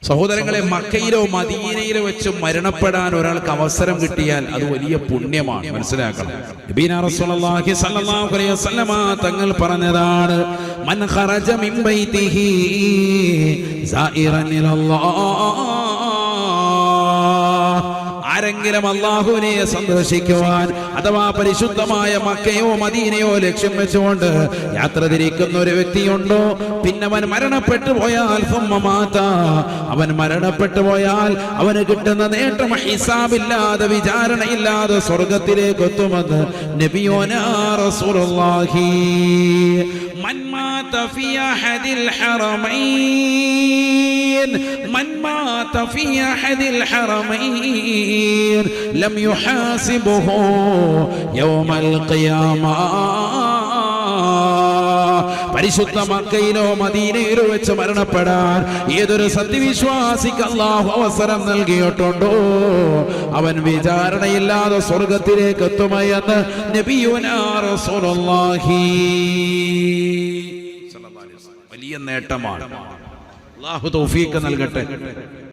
സഹോദരങ്ങളെ, മക്കയിലോ മദീനയിലോ വെച്ച് മരണപ്പെടാൻ ഒരാൾക്ക് അവസരം കിട്ടിയാൽ അത് വലിയ പുണ്യമാണ്, മനസ്സിലാക്കണം. നബീന റസൂലുള്ളാഹി സ്വല്ലല്ലാഹു അലൈഹി വസല്ലമ തങ്ങൾ പറഞ്ഞതാണ്, മൻ ഖറജ മിൻ ബൈതിഹി സായിറൻ ഇലല്ലാഹ്, ആരെങ്കിലും അല്ലാഹുവിനെ സന്ദർശിക്കുവാൻ അഥവാ പരിശുദ്ധമായ മക്കയോ മദീനയോ ലക്ഷ്യം വെച്ചുകൊണ്ട് യാത്ര തിരിക്കുന്ന ഒരു വ്യക്തിയുണ്ടോ, പിന്നെ അവൻ മരണപ്പെട്ടു പോയാൽ അവൻ മരണപ്പെട്ടു പോയാൽ അവന് കിട്ടുന്ന നേട്ടം ഹിസാബില്ലാതെ വിചാരണയില്ലാതെ സ്വർഗത്തിലേക്ക് എത്തുമെന്ന് നബിയോനാ റസൂലുള്ളാഹി. من مات في أحد الحرمين لم يحاسبه يوم القيامة. പരിശുദ്ധ മക്കയിലോ മദീനയിലോ വെച്ച് മരണപ്പെടാൻ ഏതൊരു സത്യവിശ്വാസിക്ക് അല്ലാഹു അവസരം നൽകിയിട്ടുണ്ടോ അവൻ വിചാരണയില്ലാതെ സ്വർഗത്തിലേക്ക് എത്തുമെന്ന് നബിയുനാ റസൂലുള്ളാഹി. വലിയ നേട്ടമാണ്. അല്ലാഹു തൗഫീഖ് നൽകട്ടെ.